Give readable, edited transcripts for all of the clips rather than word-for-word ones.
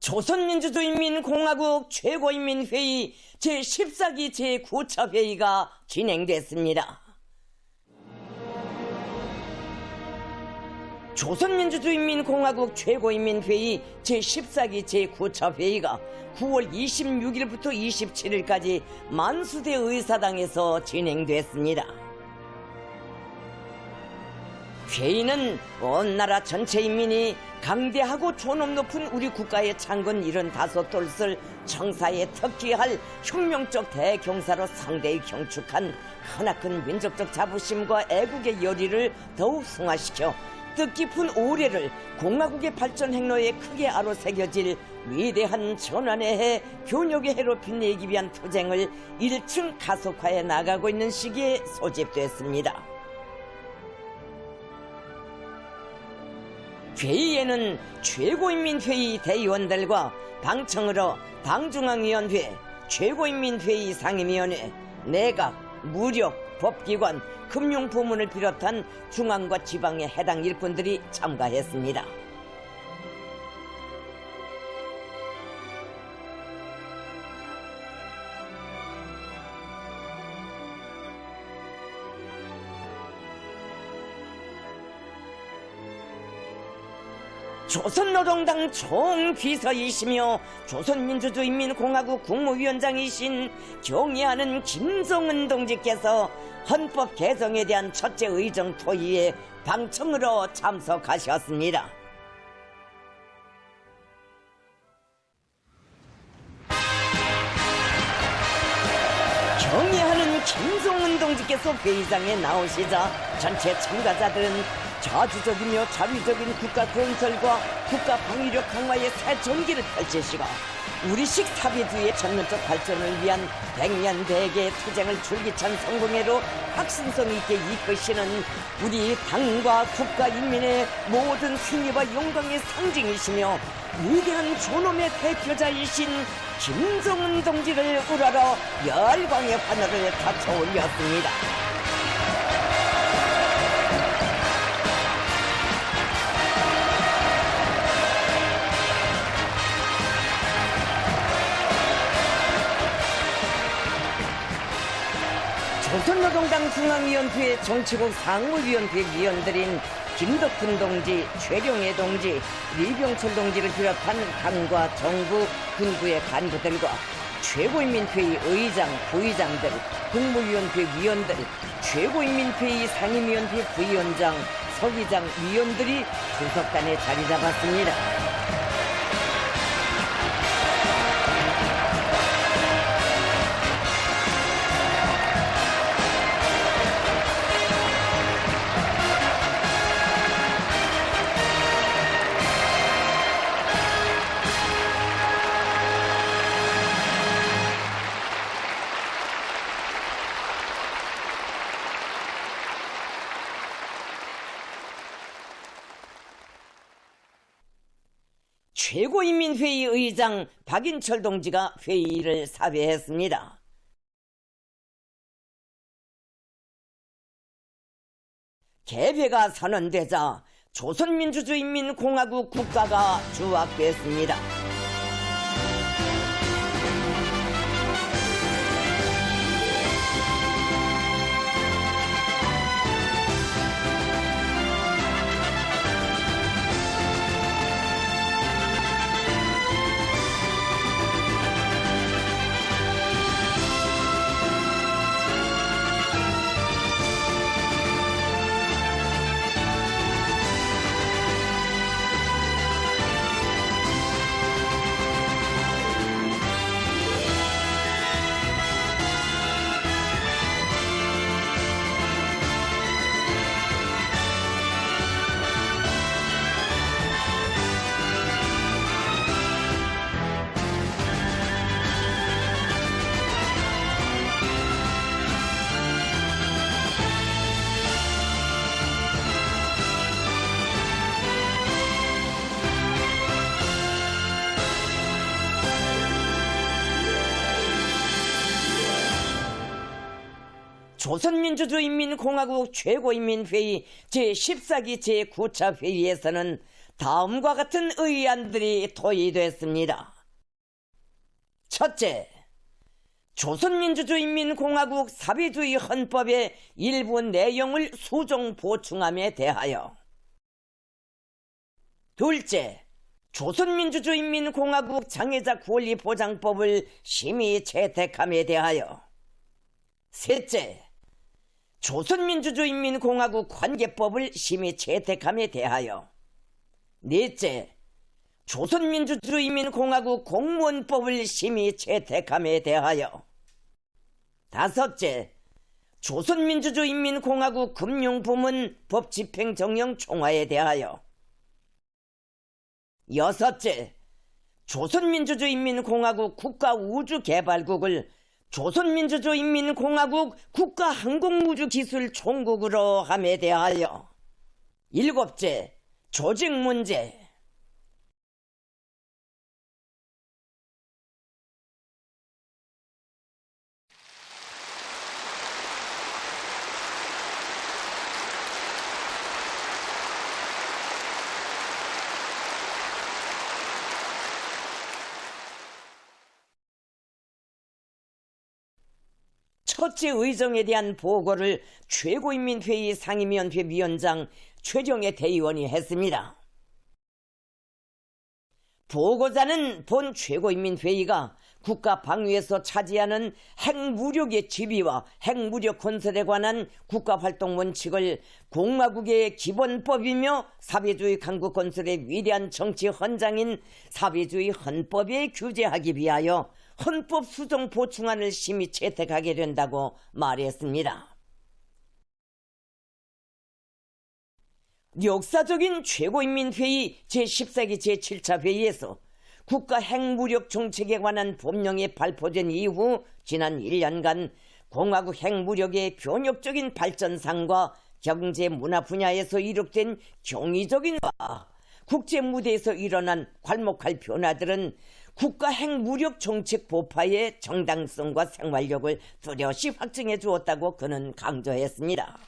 조선민주주의인민공화국 최고인민회의 제14기 제9차 회의가 진행됐습니다. 조선민주주의인민공화국 최고인민회의 제14기 제9차 회의가 9월 26일부터 27일까지 만수대 의사당에서 진행됐습니다. 회의는 온 나라 전체 인민이 강대하고 존엄 높은 우리 국가의 창건 75돌을 청사에 특기할 혁명적 대경사로 상대히 경축한 크나큰 민족적 자부심과 애국의 열의를 더욱 승화시켜 뜻깊은 올해를 공화국의 발전 행로에 크게 아로새겨질 위대한 전환의 해, 교역의 해로 빛내기 위한 투쟁을 1층 가속화해 나가고 있는 시기에 소집됐습니다. 회의에는 최고인민회의 대의원들과 방청으로 당중앙위원회, 최고인민회의 상임위원회, 내각, 무력, 법기관, 금융부문을 비롯한 중앙과 지방의 해당 일꾼들이 참가했습니다. 조선노동당 총비서이시며 조선민주주의인민공화국 국무위원장이신 경의하는 김정은 동지께서 헌법 개정에 대한 첫째 의정 토의에 방청으로 참석하셨습니다. 경의하는 김정은 동지께서 회의장에 나오시자 전체 참가자들은 자주적이며 자비적인 국가 건설과 국가 방위력 강화의 새 전기를 펼치시고 우리식 사회주의의 전면적 발전을 위한 백년대계 투쟁을 줄기찬 성공회로 확신성 있게 이끄시는 우리 당과 국가 인민의 모든 승리와 영광의 상징이시며 위대한 존엄의 대표자이신 김정은 동지를 우러러 열광의 환호를 닫혀 올렸습니다. 조선노동당 중앙위원회 정치국 상무위원회 위원들인 김덕훈 동지, 최룡해 동지, 리병철 동지를 비롯한 당과 정부, 군부의 간부들과 최고인민회의 의장, 부의장들, 국무위원회 위원들, 최고인민회의 상임위원회 부위원장, 서기장, 위원들이 주석단에 자리 잡았습니다. 최고인민회의 의장 박인철 동지가 회의를 사회했습니다. 개회가 선언되자 조선민주주의인민공화국 국가가 주악됐습니다. 조선민주주의인민공화국 최고인민회의 제14기 제9차 회의에서는 다음과 같은 의안들이 토의됐습니다. 첫째, 조선민주주의인민공화국 사회주의 헌법의 일부 내용을 수정 보충함에 대하여. 둘째, 조선민주주의인민공화국 장애자 권리보장법을 심의 채택함에 대하여. 셋째, 조선민주주의인민공화국 관계법을 심의 채택함에 대하여. 넷째, 조선민주주의인민공화국 공무원법을 심의 채택함에 대하여. 다섯째, 조선민주주의인민공화국 금융부문 법집행정령 총화에 대하여. 여섯째, 조선민주주의인민공화국 국가우주개발국을 조선민주주의인민공화국 국가항공우주기술총국으로 함에 대하여. 일곱째, 조직문제. 첫째 의정에 대한 보고를 최고인민회의 상임위원회 위원장 최정혜 대의원이 했습니다. 보고자는 본 최고인민회의가 국가방위에서 차지하는 핵무력의 지위와 핵무력 건설에 관한 국가활동 원칙을 공화국의 기본법이며 사회주의 강국 건설의 위대한 정치 헌장인 사회주의 헌법에 규제하기 위하여 헌법 수정 보충안을 심의 채택하게 된다고 말했습니다. 역사적인 최고인민회의 제14기 제7차 회의에서 국가 핵무력 정책에 관한 법령이 발표된 이후 지난 1년간 공화국 핵무력의 변혁적인 발전상과 경제 문화 분야에서 이룩된 경이적인 바, 국제 무대에서 일어난 괄목할 변화들은 국가 핵무력 정책 보파의 정당성과 생활력을 뚜렷이 확증해 주었다고 그는 강조했습니다.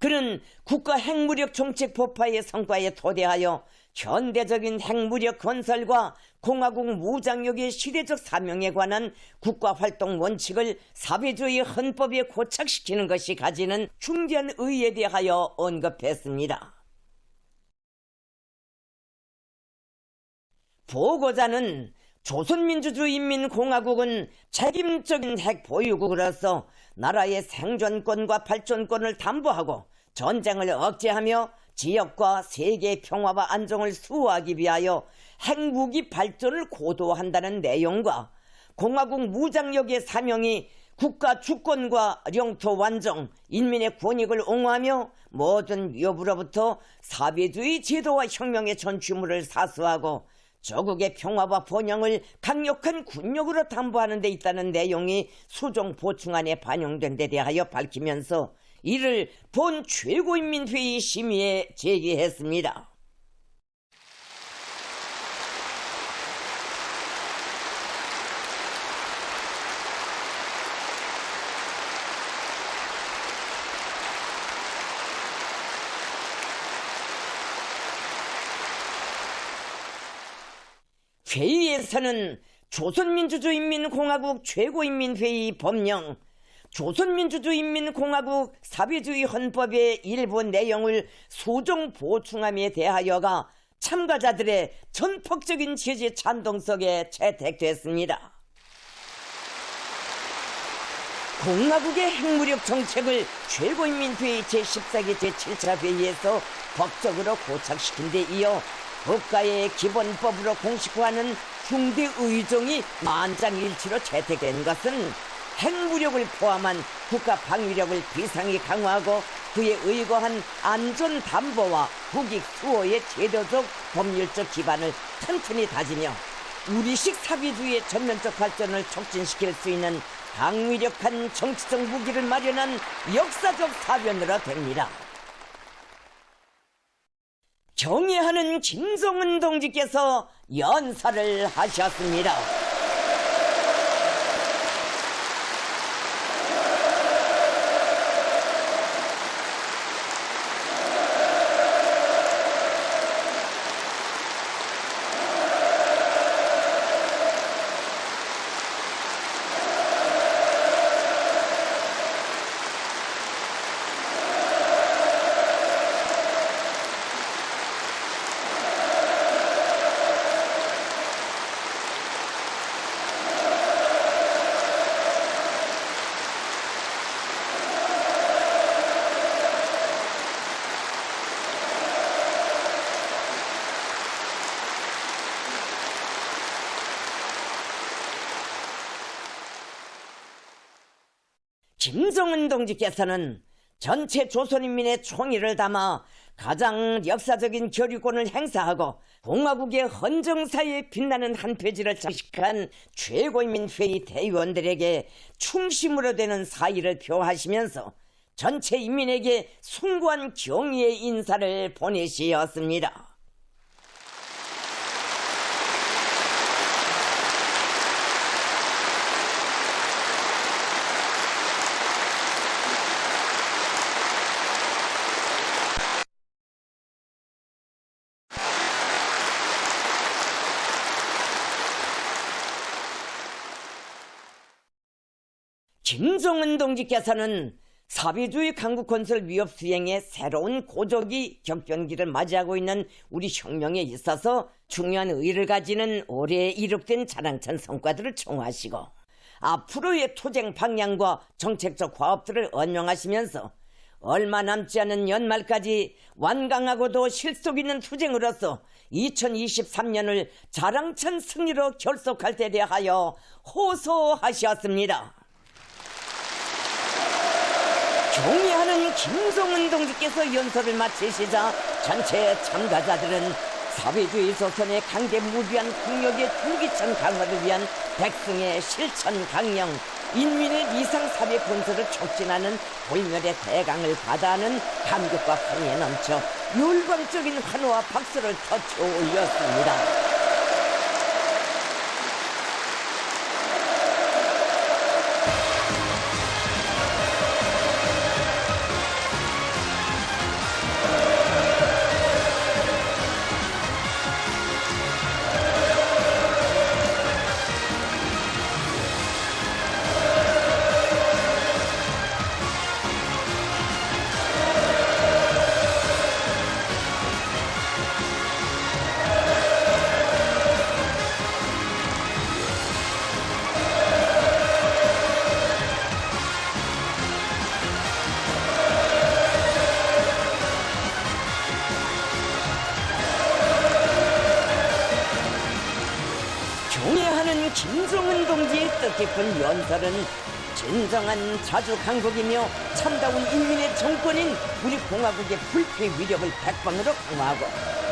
그는 국가 핵무력 정책 보파의 성과에 토대하여 현대적인 핵무력 건설과 공화국 무장력의 시대적 사명에 관한 국가활동 원칙을 사회주의 헌법에 고착시키는 것이 가지는 중대한 의의에 대하여 언급했습니다. 보고자는 조선민주주의인민공화국은 책임적인 핵보유국으로서 나라의 생존권과 발전권을 담보하고 전쟁을 억제하며 지역과 세계 평화와 안정을 수호하기 위하여 핵무기 발전을 고도화한다는 내용과 공화국 무장력의 사명이 국가 주권과 영토 완정, 인민의 권익을 옹호하며 모든 위협으로부터 사회주의 제도와 혁명의 전취물을 사수하고 조국의 평화와 번영을 강력한 군력으로 담보하는 데 있다는 내용이 수정 보충안에 반영된 데 대하여 밝히면서 이를 본 최고인민회의 심의에 제기했습니다. 회의에서는 조선민주주의인민공화국 최고인민회의 법령, 조선민주주의인민공화국 사회주의 헌법의 일부 내용을 수정 보충함에 대하여가 참가자들의 전폭적인 지지 찬동석에 채택됐습니다. 공화국의 핵무력 정책을 최고인민회의 제14기 제7차 회의에서 법적으로 고착시킨 데 이어 국가의 기본법으로 공식화하는 중대 의정이 만장일치로 채택된 것은 핵무력을 포함한 국가 방위력을 비상히 강화하고 그에 의거한 안전 담보와 국익 수호의 제도적 법률적 기반을 튼튼히 다지며 우리식 사회주의의 전면적 발전을 촉진시킬 수 있는 강위력한 정치적 무기를 마련한 역사적 사변으로 됩니다. 경애하는 김성은 동지께서 연설을 하셨습니다. 김성은 동지께서는 전체 조선인민의 총의를 담아 가장 역사적인 교류권을 행사하고 공화국의 헌정사에 빛나는 한 페이지를 장식한 최고인민회의 대의원들에게 충심으로 되는 사의를 표하시면서 전체 인민에게 숭고한 경의의 인사를 보내시었습니다. 김성은 동지께서는 사회주의 강국건설 위협 수행에 새로운 고적이 격변기를 맞이하고 있는 우리 혁명에 있어서 중요한 의의를 가지는 올해 이룩된 자랑찬 성과들을 총하시고 앞으로의 투쟁 방향과 정책적 화합들을 언명하시면서 얼마 남지 않은 연말까지 완강하고도 실속 있는 투쟁으로서 2023년을 자랑찬 승리로 결속할 데 대하여 호소하셨습니다. 경애하는 김성은 동지께서 연설을 마치시자 전체 참가자들은 사회주의 조선의 강대무비한 국력의 중기천 강화를 위한 백성의 실천 강령, 인민의 이상사회 건설을 촉진하는 불멸의 대강을 받아하는 감격과 환희에 넘쳐 열광적인 환호와 박수를 터쳐 올렸습니다. 경애하는 김성은 동지의 뜻깊은 연설은 진정한 자주강국이며 참다운 인민의 정권인 우리 공화국의 불패 위력을 백방으로 강화하고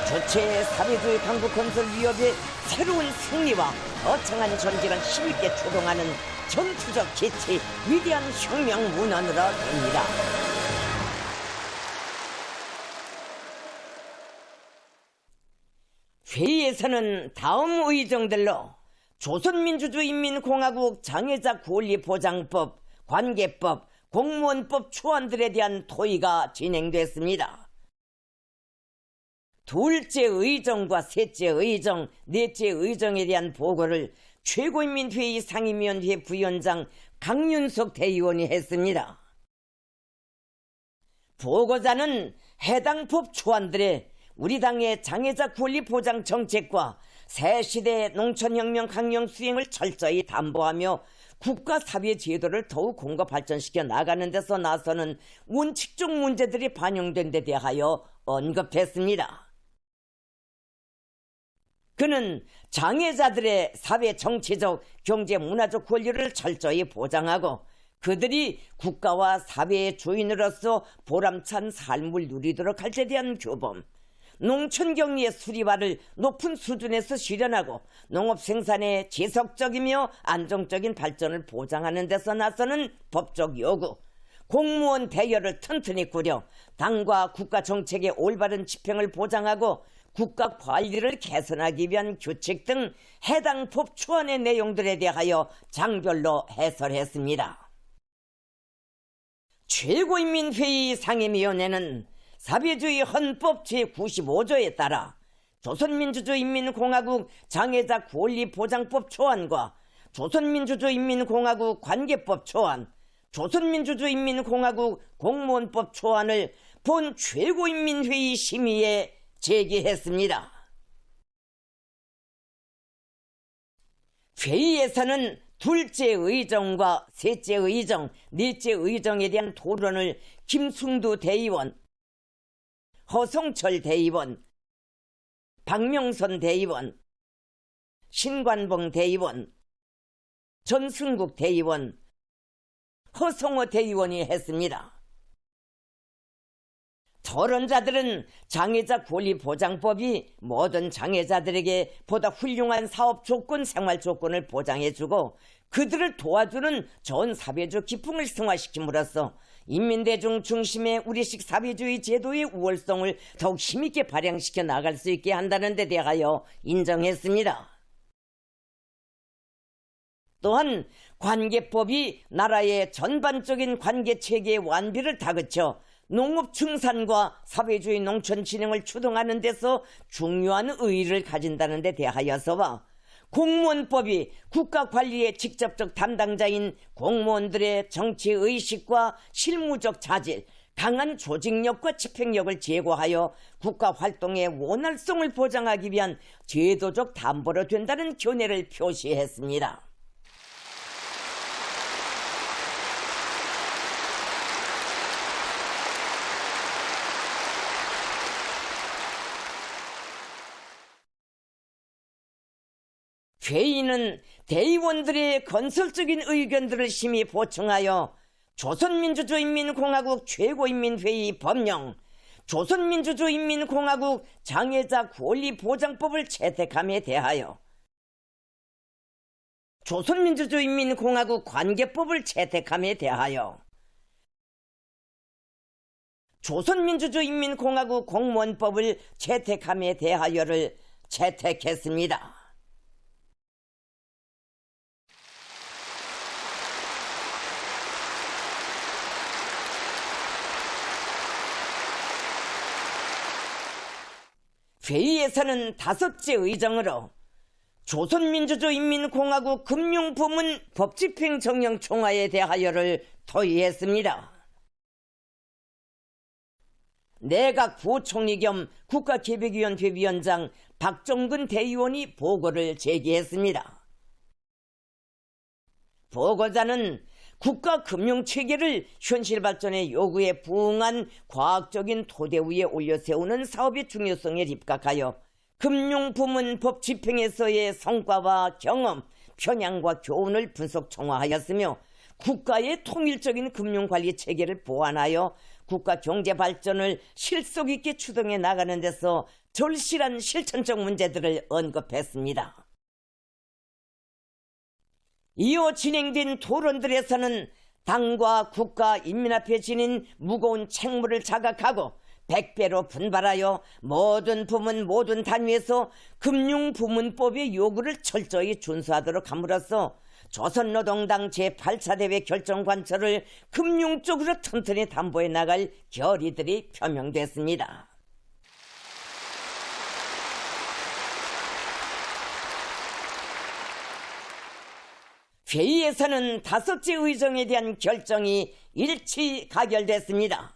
주체의 사회주의 강국 건설 위협의 새로운 승리와 거창한 전진을 힘있게 추동하는 전투적 기치, 위대한 혁명 문헌으로 됩니다. 회의에서는 다음 의정들로 조선민주주의인민공화국 장애자 권리보장법, 관계법, 공무원법 초안들에 대한 토의가 진행됐습니다. 둘째 의정과 셋째 의정, 넷째 의정에 대한 보고를 최고인민회의 상임위원회 부위원장 강윤석 대의원이 했습니다. 보고자는 해당 법 초안들의 우리 당의 장애자 권리 보장 정책과 새시대 농촌혁명 강령 수행을 철저히 담보하며 국가 사회 제도를 더욱 공고 발전시켜 나가는 데서 나서는 원칙적 문제들이 반영된 데 대하여 언급했습니다. 그는 장애자들의 사회 정치적, 경제 문화적 권리를 철저히 보장하고 그들이 국가와 사회의 주인으로서 보람찬 삶을 누리도록 할 때 대한 교범, 농촌경리의 수리화를 높은 수준에서 실현하고 농업 생산의 지속적이며 안정적인 발전을 보장하는 데서 나서는 법적 요구, 공무원 대여를 튼튼히 꾸려 당과 국가 정책의 올바른 집행을 보장하고 국가 관리를 개선하기 위한 규칙 등 해당 법 초안의 내용들에 대하여 장별로 해설했습니다. 최고인민회의 상임위원회는 사회주의 헌법 제95조에 따라 조선민주주의인민공화국 장애자 권리보장법 초안과 조선민주주의인민공화국 관계법 초안, 조선민주주의인민공화국 공무원법 초안을 본 최고인민회의 심의에 제기했습니다. 회의에서는 둘째 의정과 셋째 의정, 넷째 의정에 대한 토론을 김승두 대의원, 허성철 대의원, 박명선 대의원, 신관봉 대의원, 전승국 대의원, 허성호 대의원이 했습니다. 토론자들은 장애자 권리보장법이 모든 장애자들에게 보다 훌륭한 사업 조건, 생활 조건을 보장해주고 그들을 도와주는 좋은 사회적 기풍을 승화시킴으로써 인민대중 중심의 우리식 사회주의 제도의 우월성을 더욱 힘있게 발양시켜 나갈 수 있게 한다는 데 대하여 인정했습니다. 또한 관계법이 나라의 전반적인 관계체계의 완비를 다그쳐 농업 증산과 사회주의 농촌 진행을 추동하는 데서 중요한 의의를 가진다는 데 대하여서와 공무원법이 국가관리의 직접적 담당자인 공무원들의 정치의식과 실무적 자질, 강한 조직력과 집행력을 제고하여 국가활동의 원활성을 보장하기 위한 제도적 담보로 된다는 견해를 표시했습니다. 회의는 대의원들의 건설적인 의견들을 심히 보충하여 조선민주주의인민공화국 최고인민회의 법령, 조선민주주의인민공화국 장애자 권리보장법을 채택함에 대하여 조선민주주의인민공화국 관계법을 채택함에 대하여 조선민주주의인민공화국 공무원법을 채택함에 대하여를 채택했습니다. 회의에서는 다섯째 의정으로 조선민주주의인민공화국 금융부문 법집행정령총화에 대하여를 토의했습니다. 내각 부총리 겸 국가계획위원회 위원장 박정근 대의원이 보고를 제기했습니다. 보고자는 국가 금융체계를 현실 발전의 요구에 부응한 과학적인 토대 위에 올려 세우는 사업의 중요성에 입각하여 금융부문법 집행에서의 성과와 경험, 편향과 교훈을 분석 총화하였으며 국가의 통일적인 금융관리 체계를 보완하여 국가 경제 발전을 실속 있게 추동해 나가는 데서 절실한 실천적 문제들을 언급했습니다. 이어 진행된 토론들에서는 당과 국가, 인민 앞에 지닌 무거운 책무를 자각하고 100배로 분발하여 모든 부문, 모든 단위에서 금융부문법의 요구를 철저히 준수하도록 함으로써 조선노동당 제8차 대회 결정 관철을 금융적으로 튼튼히 담보해 나갈 결의들이 표명됐습니다. 회의에서는 다섯째 의정에 대한 결정이 일치 가결됐습니다.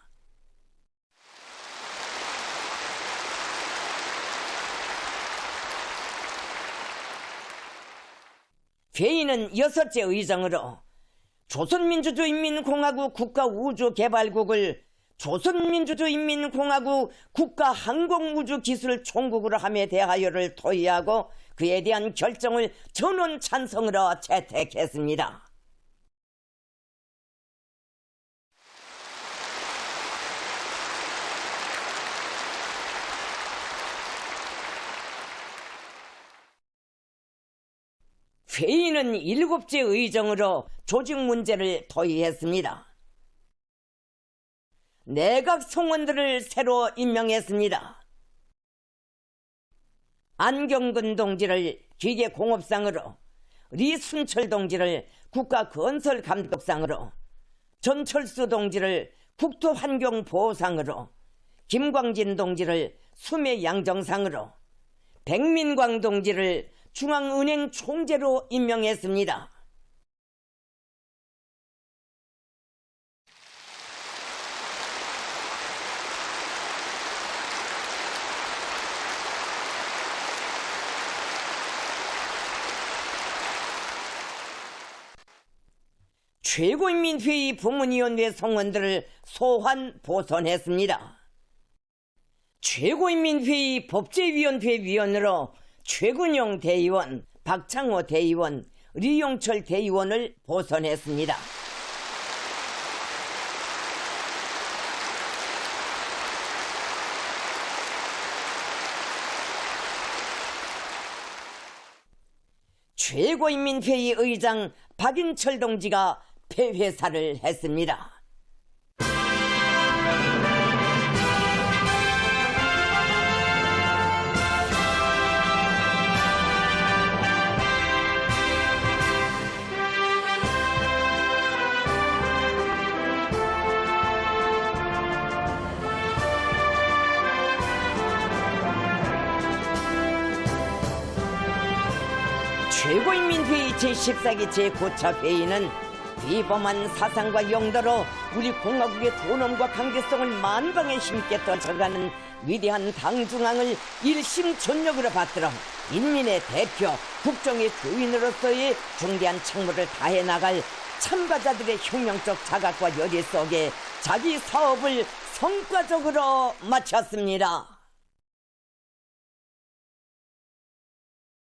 회의는 여섯째 의정으로 조선민주주의인민공화국 국가우주개발국을 조선민주주의인민공화국 국가항공우주기술총국으로 함에 대하여를 토의하고 그에 대한 결정을 전원 찬성으로 채택했습니다. 회의는 일곱째 의정으로 조직 문제를 토의했습니다. 내각 송원들을 새로 임명했습니다. 안경근 동지를 기계공업상으로, 리순철 동지를 국가건설감독상으로, 전철수 동지를 국토환경보호상으로, 김광진 동지를 수매양정상으로, 백민광 동지를 중앙은행 총재로 임명했습니다. 최고인민회의 부문위원회 성원들을 소환 보선했습니다. 최고인민회의 법제위원회 위원으로 최근용 대의원, 박창호 대의원, 리용철 대의원을 보선했습니다. 최고인민회의 의장 박인철 동지가 폐회사를 했습니다. 최고인민회의 제14기 제9차 회의는 비범한 사상과 용도로 우리 공화국의 존엄과 강대성을 만방에 힘있게 떨쳐가는 위대한 당중앙을 일심전력으로 받들어 인민의 대표, 국정의 주인으로서의 중대한 책무를 다해 나갈 참가자들의 혁명적 자각과 열의 속에 자기 사업을 성과적으로 마쳤습니다.